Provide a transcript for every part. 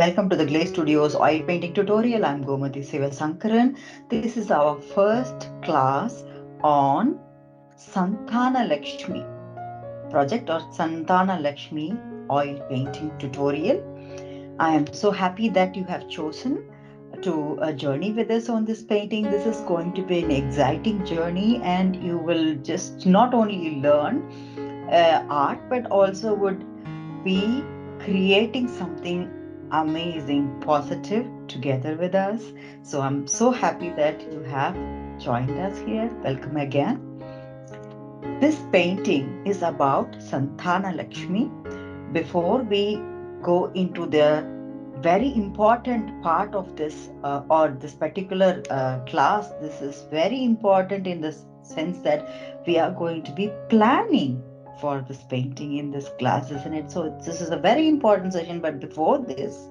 Welcome to the GLAC Studios oil painting tutorial. I'm Gomati Sivasankaran. This is our first class on Santhana Lakshmi project or Santhana Lakshmi oil painting tutorial. I am so happy that you have chosen to journey with us on this painting. This is going to be an exciting journey, and you will just not only learn art but also would be creating something amazing, positive together with us. So I'm so happy that you have joined us here. Welcome again. This painting is about Santhana Lakshmi. Before we go into the very important part of this or this particular class, this is very important in the sense that we are going to be planning for this painting in this class, isn't it? So this is a very important session, but before this,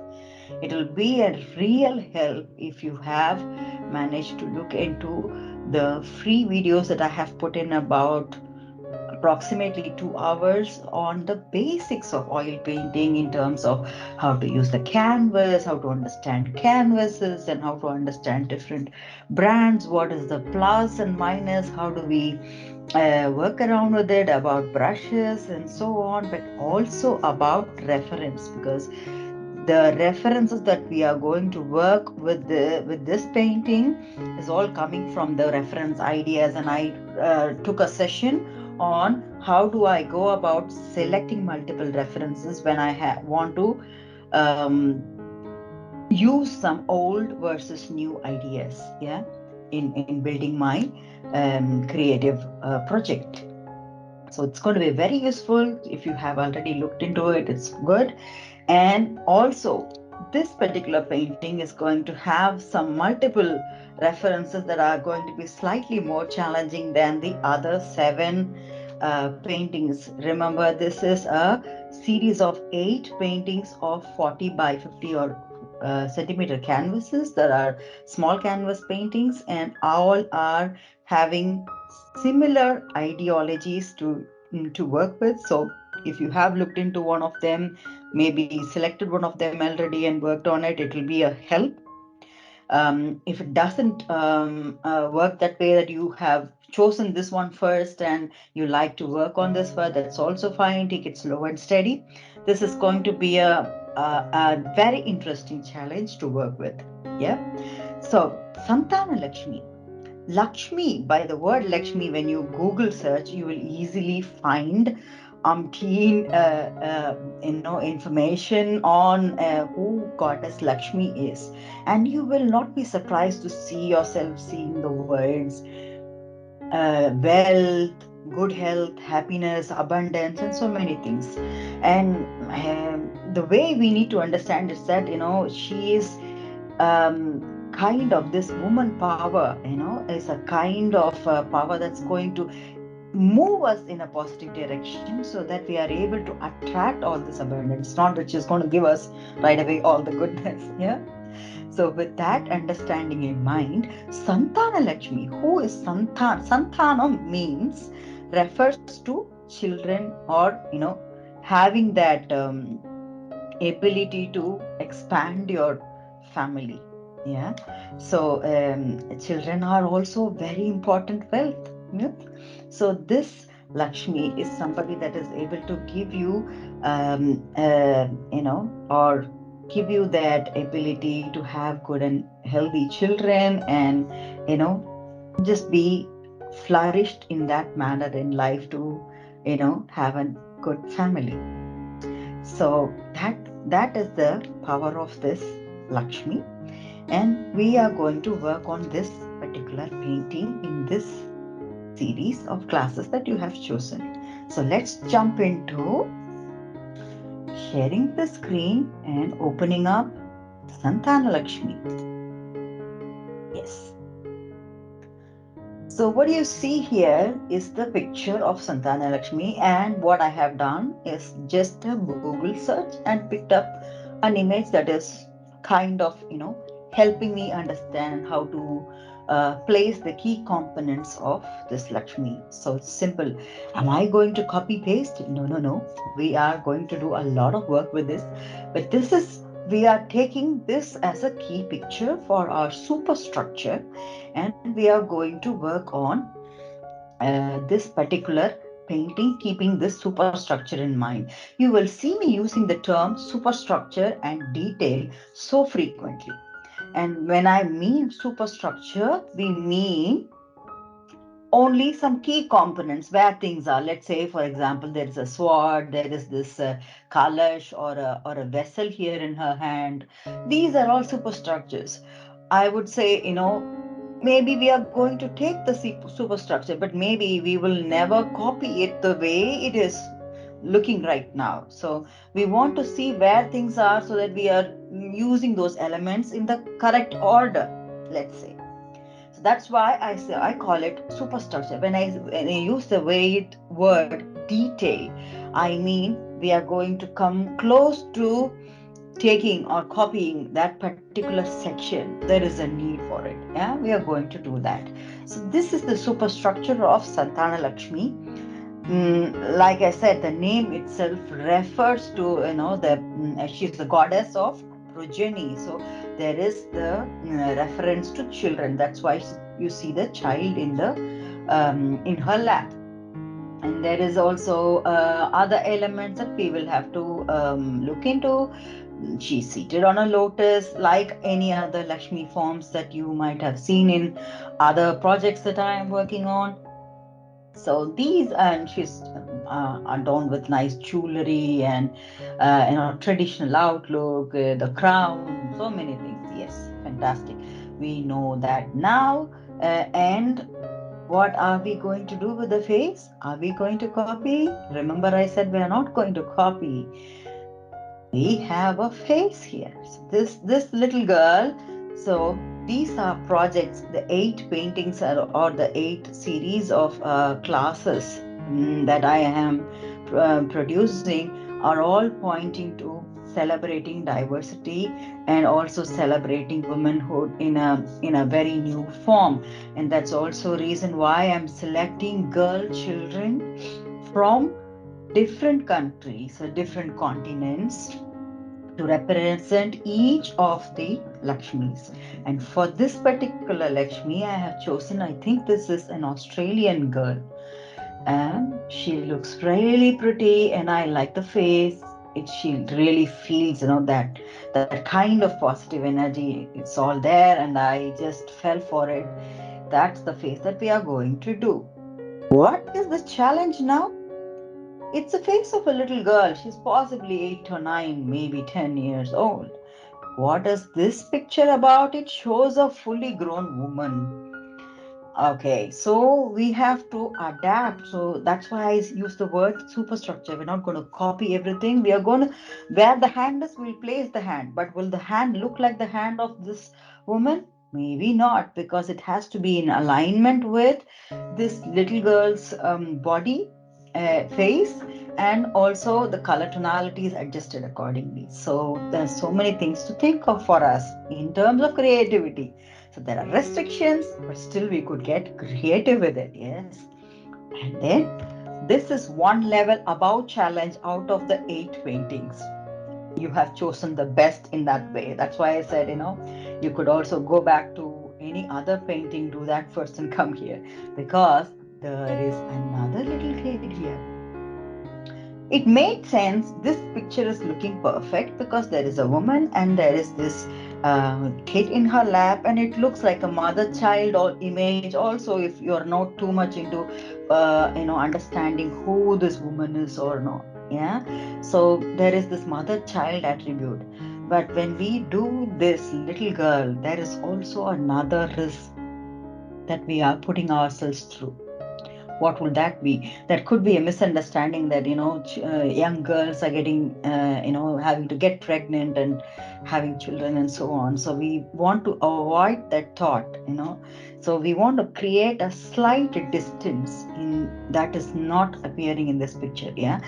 it will be a real help if you have managed to look into the free videos that I have put in about approximately 2 hours on the basics of oil painting in terms of how to use the canvas, how to understand canvases, and how to understand different brands, what is the plus and minus, how do we work around with it, about brushes and so on, but also about reference, because the references that we are going to work with this painting is all coming from the reference ideas. And I took a session on how do I go about selecting multiple references when I want to um, use some old versus new ideas, yeah, in building my creative project. So it's going to be very useful. If you have already looked into it, it's good. And also, this particular painting is going to have some multiple references that are going to be slightly more challenging than the other 7 paintings. Remember, this is a series of 8 paintings of 40 by 50 or centimeter canvases. There are small canvas paintings, and all are having similar ideologies to work with. So if you have looked into one of them, maybe selected one of them already and worked on it, it will be a help. If it doesn't work that way, that you have chosen this one first and you like to work on this first, that's also fine. Take it slow and steady. This is going to be a very interesting challenge to work with. Yeah. So Santhana Lakshmi. Lakshmi, by the word Lakshmi, when you Google search, you will easily find umpteen information on who Goddess Lakshmi is, and you will not be surprised to see yourself seeing the words wealth, good health, happiness, abundance, and so many things. And the way we need to understand is that she is kind of this woman power, is a kind of power that's going to move us in a positive direction so that we are able to attract all this abundance, not that she's going to give us right away all the goodness. Yeah. So with that understanding in mind, Santhana Lakshmi, who is Santhana? Santhana means, refers to children, or having that ability to expand your family. Yeah. So children are also very important wealth. Yeah? So this Lakshmi is somebody that is able to give you or give you that ability to have good and healthy children, and just be flourished in that manner in life, to have a good family. So that is the power of this Lakshmi, and we are going to work on this particular painting in this series of classes that you have chosen. So let's jump into sharing the screen and opening up Santhana Lakshmi. Yes. So what you see here is the picture of Santhana Lakshmi, and what I have done is just a Google search and picked up an image that is kind of helping me understand how to place the key components of this Lakshmi. So it's simple. Am I going to copy paste? No. We are going to do a lot of work with this, but this is we are taking this as a key picture for our superstructure, and we are going to work on this particular painting, keeping this superstructure in mind. You will see me using the term superstructure and detail so frequently. And when I mean superstructure, we mean only some key components where things are. Let's say, for example, there is a sword, there is this kalash or a vessel here in her hand. These are all superstructures. I would say, maybe we are going to take the superstructure, but maybe we will never copy it the way it is looking right now. So we want to see where things are so that we are using those elements in the correct order, let's say. So that's why I call it superstructure. When I use the word detail, I mean we are going to come close to taking or copying that particular section. There is a need for it. Yeah, we are going to do that. So this is the superstructure of Santhana Lakshmi. Like I said, the name itself refers to she's the goddess of progeny. So there is the reference to children. That's why you see the child in her lap. And there is also other elements that we will have to look into. She's seated on a lotus, like any other Lakshmi forms that you might have seen in other projects that I am working on. So these, and she's adorned with nice jewelry and traditional outlook, the crown, so many things. Yes, fantastic. We know that now. And what are we going to do with the face? Are we going to copy? Remember, I said we are not going to copy. We have a face here. So this little girl. So these are projects, the 8 paintings or the 8 series of classes that I am producing are all pointing to celebrating diversity and also celebrating womanhood in a very new form. And that's also reason why I'm selecting girl children from different countries or different continents to represent each of the Lakshmis. And for this particular Lakshmi, I have chosen, I think this is an Australian girl. And she looks really pretty, and I like the face. She really feels, that kind of positive energy. It's all there, and I just fell for it. That's the face that we are going to do. What is the challenge now? It's the face of a little girl. She's possibly 8 or 9, maybe 10 years old. What is this picture about? It shows a fully grown woman. Okay, so we have to adapt. So that's why I use the word superstructure. We're not going to copy everything. We are going to, where the hand is, we'll place the hand. But will the hand look like the hand of this woman? Maybe not, because it has to be in alignment with this little girl's body, face, and also the color tonality is adjusted accordingly. So there's so many things to think of for us in terms of creativity. So there are restrictions, but still we could get creative with it. Yes. And then this is one level above challenge out of the 8 paintings. You have chosen the best in that way. That's why I said, you could also go back to any other painting, do that first and come here, because there is another little kid here. It made sense. This picture is looking perfect because there is a woman and there is this kid in her lap, and it looks like a mother-child or image. Also, if you're not too much into, understanding who this woman is or not, yeah. So there is this mother-child attribute. But when we do this little girl, there is also another risk that we are putting ourselves through. What would that be? That could be a misunderstanding that young girls are getting having to get pregnant and having children and so on. So we want to avoid that thought. So we want to create a slight distance in that is not appearing in this picture. Yeah,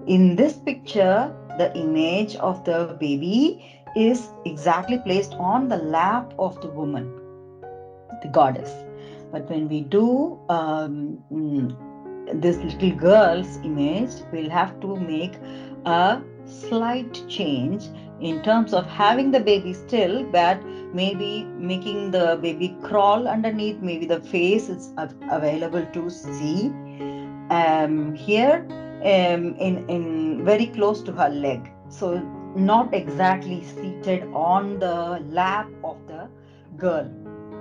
in this picture the image of the baby is exactly placed on the lap of the woman, the goddess. But when we do this little girl's image, we'll have to make a slight change in terms of having the baby still, but maybe making the baby crawl underneath. Maybe the face is available to see here, in very close to her leg, so not exactly seated on the lap of the girl.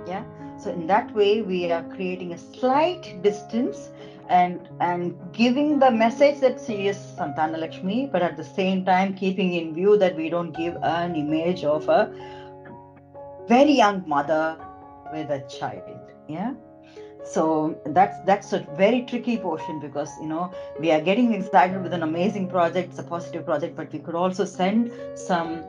Yeah, so in that way we are creating a slight distance and giving the message that she is Santhana Lakshmi, but at the same time keeping in view that we don't give an image of a very young mother with a child. Yeah, so that's a very tricky portion, because we are getting excited with an amazing project. It's a positive project, but we could also send some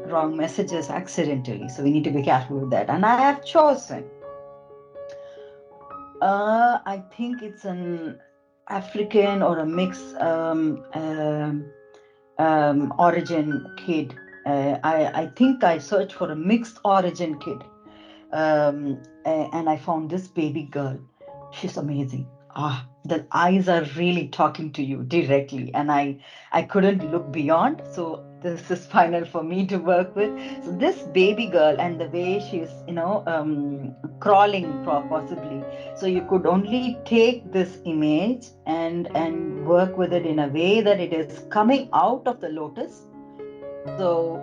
wrong messages accidentally, so we need to be careful with that. And I have chosen, I think it's an African or a mixed origin kid. I think I searched for a mixed origin kid, and I found this baby girl. She's amazing. The eyes are really talking to you directly, and I couldn't look beyond. So this is final for me to work with. So this baby girl and the way she's crawling possibly. So you could only take this image and work with it in a way that it is coming out of the lotus. So,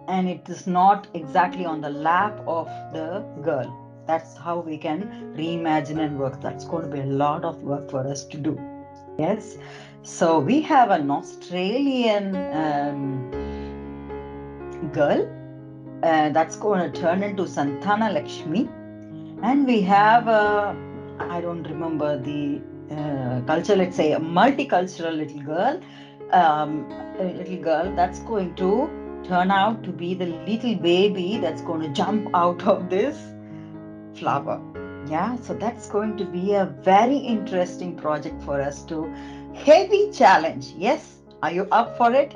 and it is not exactly on the lap of the girl. That's how we can reimagine and work. That's going to be a lot of work for us to do. Yes. So we have an Australian girl that's going to turn into Santhana Lakshmi. And we have I don't remember the culture, let's say a multicultural little girl that's going to turn out to be the little baby that's going to jump out of this flower. Yeah, so that's going to be a very interesting project for us to heavy challenge. Yes, are you up for it?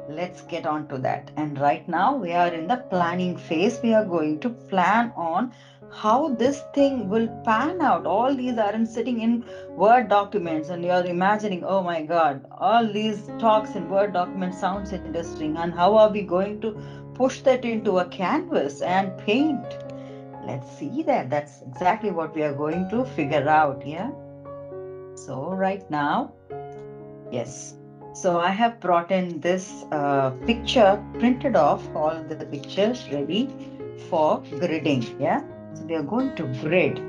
Let's get on to that. And right now we are in the planning phase. We are going to plan on how this thing will pan out. All these aren't sitting in Word documents, and you're imagining, oh my God, all these talks in Word documents sounds interesting. And how are we going to push that into a canvas and paint? Let's see that. That's exactly what we are going to figure out. Yeah. So right now, yes. So I have brought in this picture, printed off all the pictures ready for gridding. Yeah. So we are going to grid.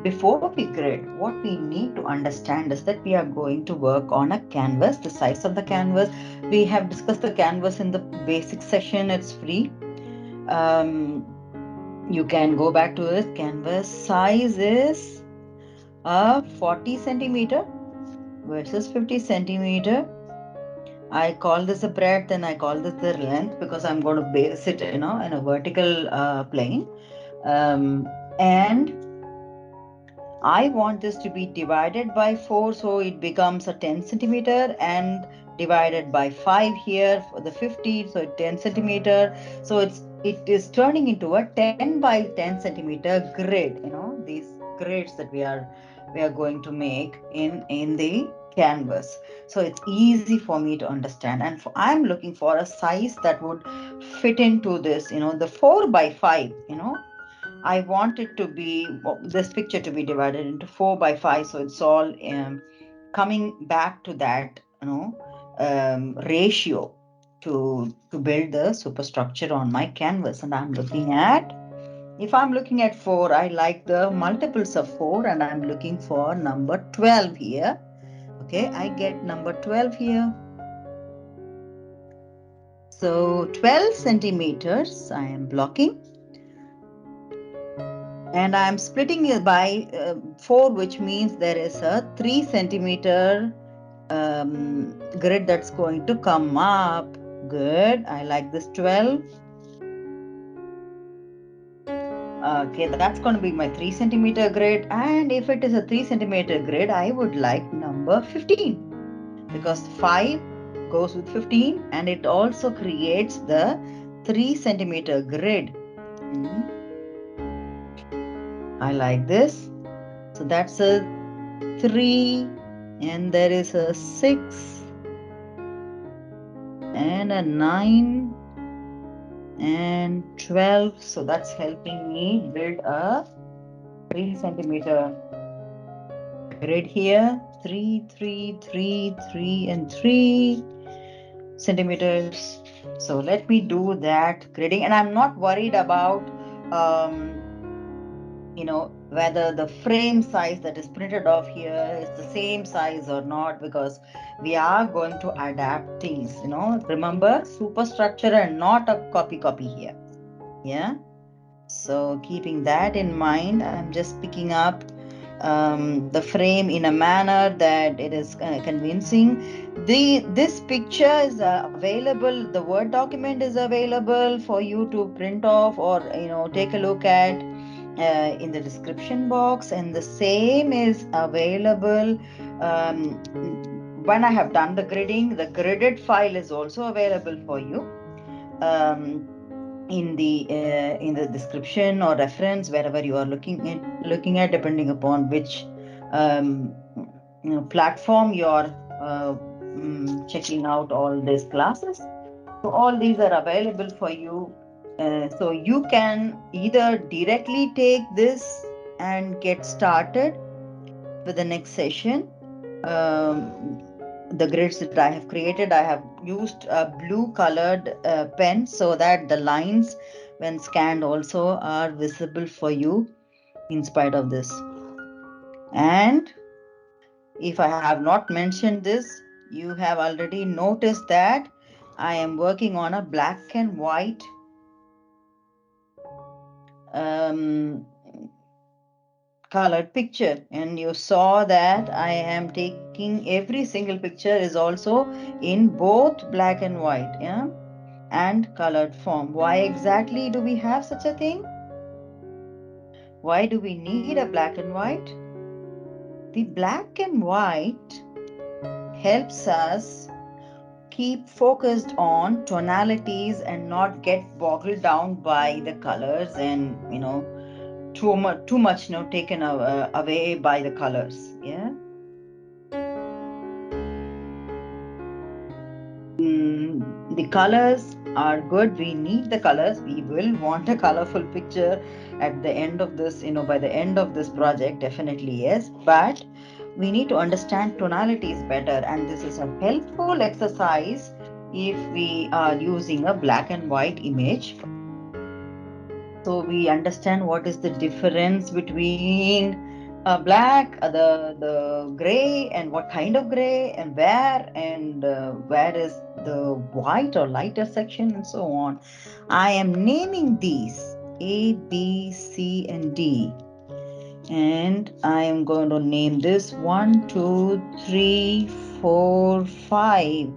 Before we grid, what we need to understand is that we are going to work on a canvas, the size of the canvas. We have discussed the canvas in the basic session. It's free. You can go back to it. Canvas size is 40 centimeter versus 50 centimeter. I call this a breadth and I call this the length because I'm going to base it, in a vertical plane. And I want this to be divided by 4, so it becomes a 10 centimeter, and divided by 5 here for the 50, so 10 centimeter. So it is turning into a 10 by 10 centimeter grid. These grids that we are going to make in the canvas. So it's easy for me to understand, and I'm looking for a size that would fit into this. The 4 by 5. I want it to be, this picture to be divided into 4 by 5, so it's all coming back to that ratio to build the superstructure on my canvas. And I'm looking at, if I'm looking at 4, I like the multiples of 4, and I'm looking for number 12 here. Okay, I get number 12 here. So 12 centimeters I am blocking. And I'm splitting it by 4, which means there is a 3 centimeter grid that's going to come up. Good. I like this 12. Okay, that's going to be my 3 centimeter grid. And if it is a 3 centimeter grid, I would like number 15, because 5 goes with 15 and it also creates the 3 centimeter grid. I like this. So that's a 3, and there is a 6. and a 9 and 12. So that's helping me build a 3 centimeter grid here. 3, 3, 3, 3, and 3 centimeters. So let me do that gridding, and I'm not worried about whether the frame size that is printed off here is the same size or not, because we are going to adapt things. Remember, superstructure and not a copy here. Yeah. So keeping that in mind, I'm just picking up the frame in a manner that it is convincing. This picture is available. The Word document is available for you to print off or take a look at in the description box, and the same is available when I have done the gridding. The gridded file is also available for you. In the description or reference, wherever you are looking at, depending upon which platform you are checking out all these classes. So all these are available for you. So you can either directly take this and get started with the next session. The grids that I have created, I have used a blue colored pen so that the lines when scanned also are visible for you in spite of this. And if I have not mentioned this, you have already noticed that I am working on a black and white colored picture, and you saw that I am taking every single picture is also in both black and white, yeah, and colored form. Why exactly do we have such a thing? Why do we need a black and white? The black and white helps us keep focused on tonalities and not get boggled down by the colors and too much taken away by the colors. Yeah. The colors are good. We need the colors. We will want a colorful picture at the end of this, by the end of this project, definitely yes. But we need to understand tonalities better, and this is a helpful exercise if we are using a black and white image. So we understand what is the difference between black, the gray, and what kind of gray, and where is the white or lighter section, and so on. I am naming these A, B, C, and D. And I am going to name this 1, 2, 3, 4, 5.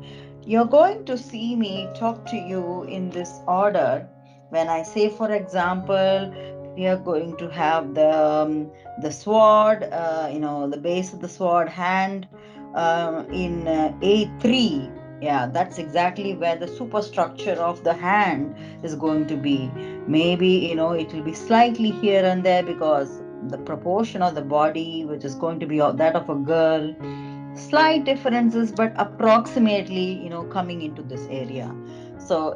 You're going to see me talk to you in this order. When I say, for example, we are going to have the sword, the base of the sword, hand in A3. Yeah, that's exactly where the superstructure of the hand is going to be. Maybe it will be slightly here and there because the proportion of the body, which is going to be that of a girl, slight differences, but approximately coming into this area. So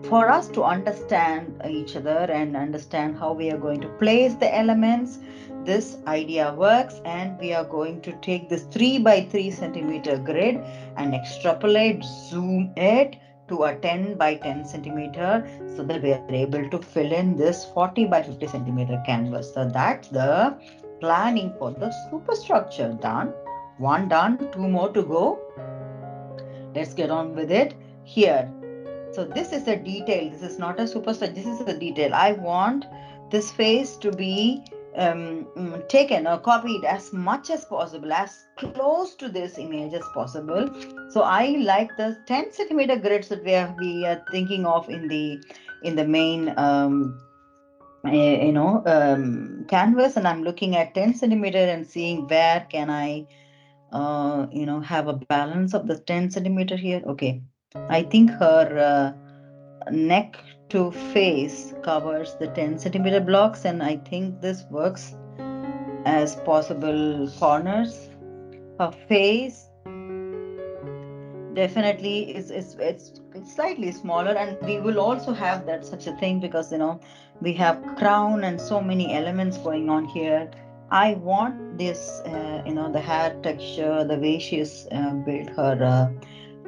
for us to understand each other and understand how we are going to place the elements, this idea works. And we are going to take this 3 by 3 centimeter grid and extrapolate, zoom it to a 10 by 10 centimeter, so that we are able to fill in this 40 by 50 centimeter canvas. So that's the planning for the superstructure done. One done, 2 more to go. Let's get on with it here. So this is a detail. This is not a superstructure. This is a detail. I want this face to be taken or copied as much as possible, as close to this image as possible. So I like the 10 centimeter grids that we are thinking of in the main canvas, and I'm looking at 10 centimeter and seeing where can I have a balance of the 10 centimeter here. Okay, I think her neck to face covers the 10 centimeter blocks, and I think this works as possible corners. Her face, Definitely, it's slightly smaller, and we will also have that such a thing because we have crown and so many elements going on here. I want this, the hair texture, the way she's built her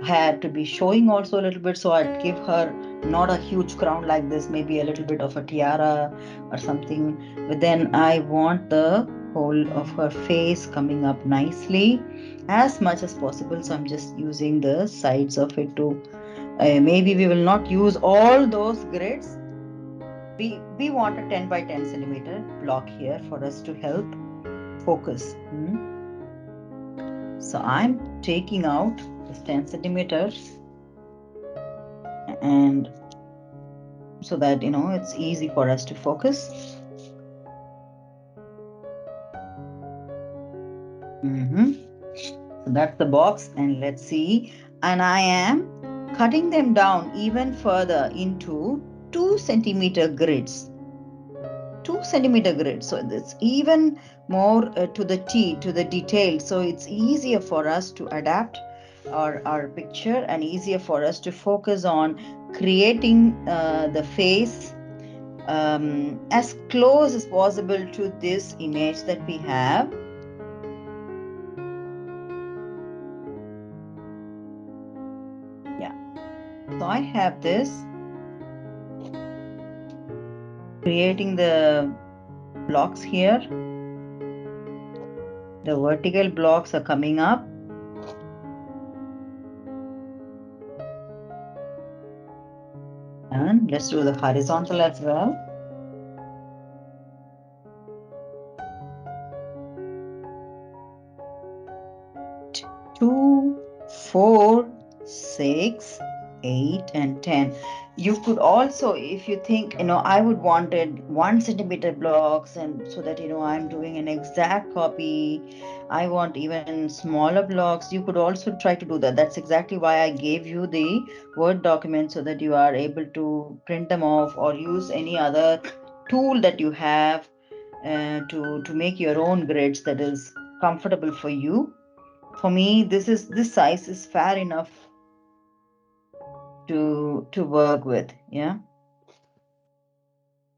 hair to be showing also a little bit. So I'd give her not a huge crown like this, maybe a little bit of a tiara or something. But then I want the whole of her face coming up nicely as much as possible. So I'm just using the sides of it to maybe we will not use all those grids. We want a 10 by 10 centimeter block here for us to help focus. So I'm taking out this 10 centimeters, and so that it's easy for us to focus. So that's the box, and let's see. And I am cutting them down even further into 2 centimeter grids. 2 centimeter grids. So it's even more to the T, to the detail. So it's easier for us to adapt our picture and easier for us to focus on creating the face as close as possible to this image that we have. Yeah. So I have this, creating the blocks here. The vertical blocks are coming up. And let's do the horizontal as well. 2, 4, 6, 8, and 10. You could also, if you think, I would wanted 1 centimeter blocks, and so that I'm doing an exact copy. I want even smaller blocks. You could also try to do that. That's exactly why I gave you the Word document, so that you are able to print them off or use any other tool that you have to make your own grids that is comfortable for you. For me, this size is fair enough to work with. Yeah.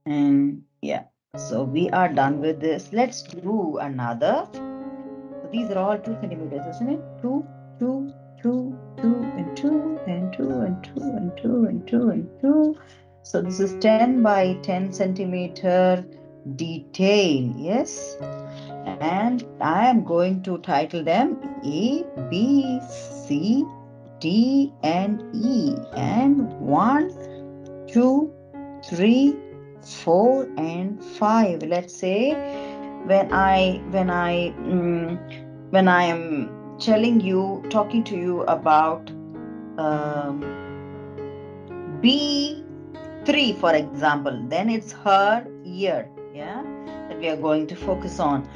And yeah, so we are done with this. Let's do another. So these are all 2 centimeters, isn't it? 2, 2, 2, 2, and 2, and 2, and 2, and 2, and 2, and 2. So this is 10 by 10 centimeter detail. Yes. And I am going to title them A, B, C, D, and E. And 1, 2, 3, 4, and 5. Let's say when I am talking to you about B3, for example, then it's her ear, yeah, that we are going to focus on.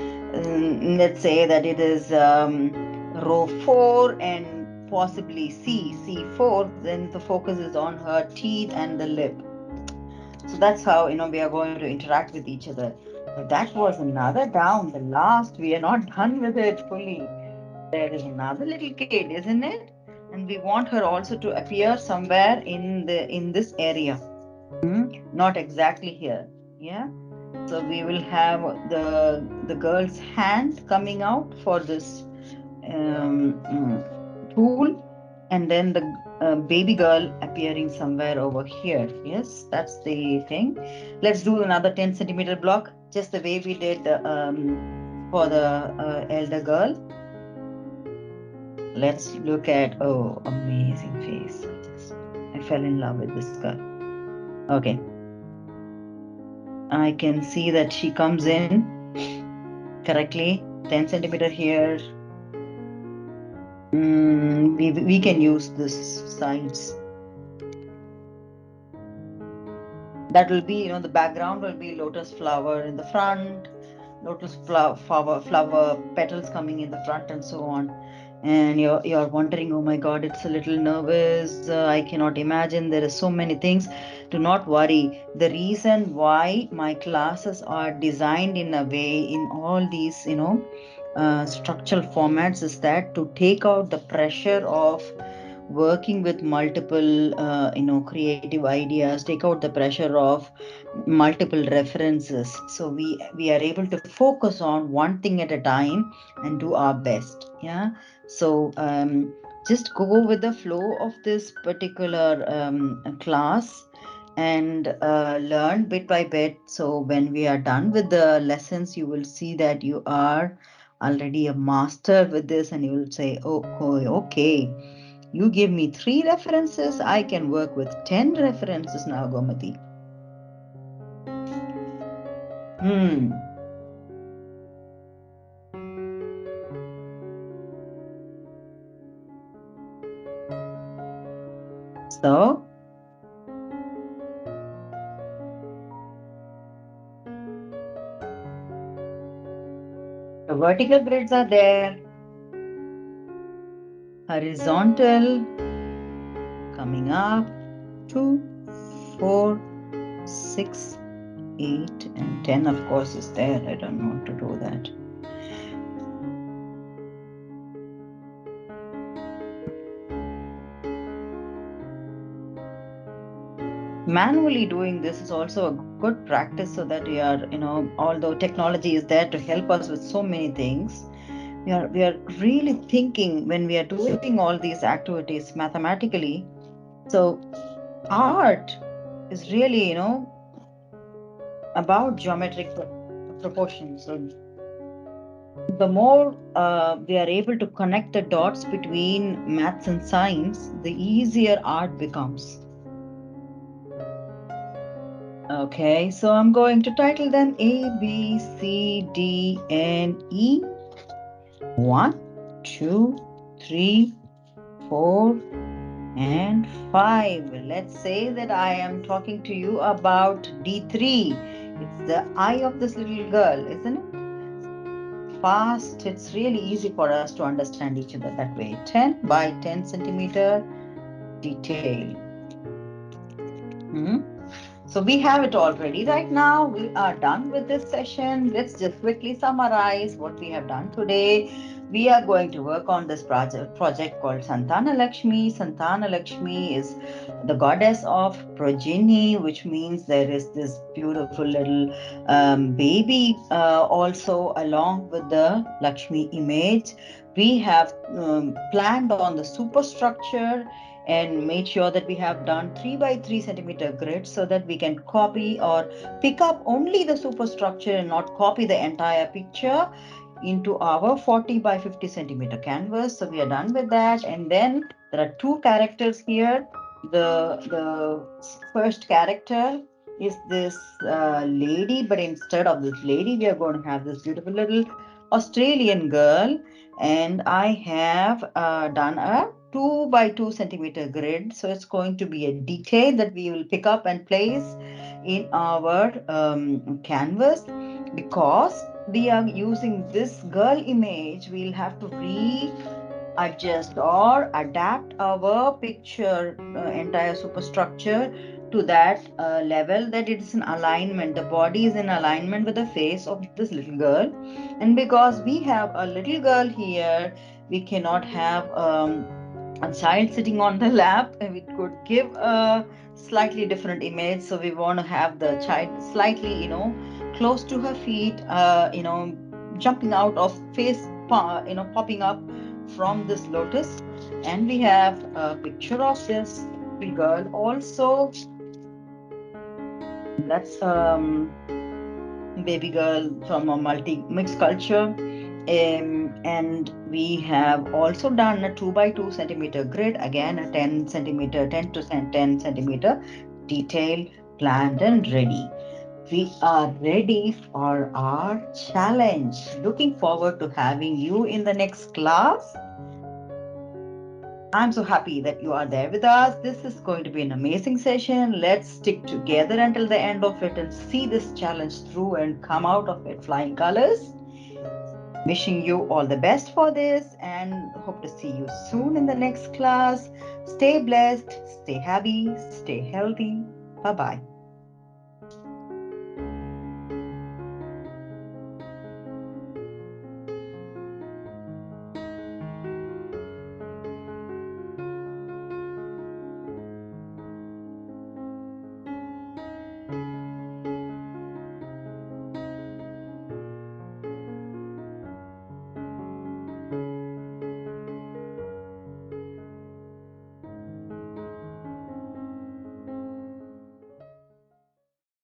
Let's say that it is row 4 and possibly C4, then the focus is on her teeth and the lip. So that's how we are going to interact with each other. So that was another down, the last. We are not done with it fully. There is another little kid, isn't it? And we want her also to appear somewhere in this area. Not exactly here. Yeah. So we will have the girl's hand coming out for this tool, and then the baby girl appearing somewhere over here. Yes, that's the thing. Let's do another 10 centimeter block, just the way we did for the elder girl. Let's look at, oh, amazing face. I fell in love with this girl. Okay. I can see that she comes in correctly. 10 centimeter here. We can use this sides. That will be, the background will be lotus flower in the front, lotus flower petals coming in the front, and so on. And you're wondering, oh my God, it's a little nervous. I cannot imagine. There are so many things. Do not worry. The reason why my classes are designed in a way in all these, structural formats is that to take out the pressure of working with multiple, creative ideas, take out the pressure of multiple references. So we are able to focus on one thing at a time and do our best. Yeah. So just go with the flow of this particular class and learn bit by bit. So when we are done with the lessons, you will see that you are already a master with this, and you will say, oh, okay, you give me 3 references, I can work with 10 references now, Gomati. So the vertical grids are there, horizontal coming up, 2, 4, 6, 8, and 10, of course, is there. I don't want to do that. Manually doing this is also a good practice, so that we are, although technology is there to help us with so many things, we are really thinking when we are doing all these activities mathematically. So art is really, about geometric proportions. So the more we are able to connect the dots between maths and science, the easier art becomes. Okay, so I'm going to title them A, B, C, D, and E. 1, 2, 3, 4, and 5. Let's say that I am talking to you about D3. It's the eye of this little girl, isn't it? Fast, it's really easy for us to understand each other that way. 10 by 10 centimeter detail. So we have it already. Right now, we are done with this session. Let's just quickly summarize what we have done today. We are going to work on this project called Santhana Lakshmi. Santhana Lakshmi is the goddess of progeny, which means there is this beautiful little baby also along with the Lakshmi image. We have planned on the superstructure and made sure that we have done 3 by 3 centimeter grid, so that we can copy or pick up only the superstructure and not copy the entire picture into our 40 by 50 centimeter canvas. So we are done with that. And then there are 2 characters here. The first character is this lady, but instead of this lady, we are going to have this beautiful little Australian girl. And I have done a 2 by 2 centimeter grid. So it's going to be a detail that we will pick up and place in our canvas. Because we are using this girl image, we'll have to readjust or adapt our picture, entire superstructure, to that level that it is in alignment. The body is in alignment with the face of this little girl. And because we have a little girl here, we cannot have a child sitting on the lap. It could give a slightly different image. So we want to have the child slightly, close to her feet, jumping out of face, popping up from this lotus. And we have a picture of this girl also. That's baby girl from a mixed culture. And we have also done a 2 by 2 centimeter grid, again a 10 centimeter 10 to 10 centimeter detail, planned and ready. We are ready for our challenge. Looking forward to having you in the next class. I'm so happy that you are there with us. This is going to be an amazing session. Let's stick together until the end of it and see this challenge through and come out of it flying colors. Wishing you all the best for this, and hope to see you soon in the next class. Stay blessed, stay happy, stay healthy. Bye-bye.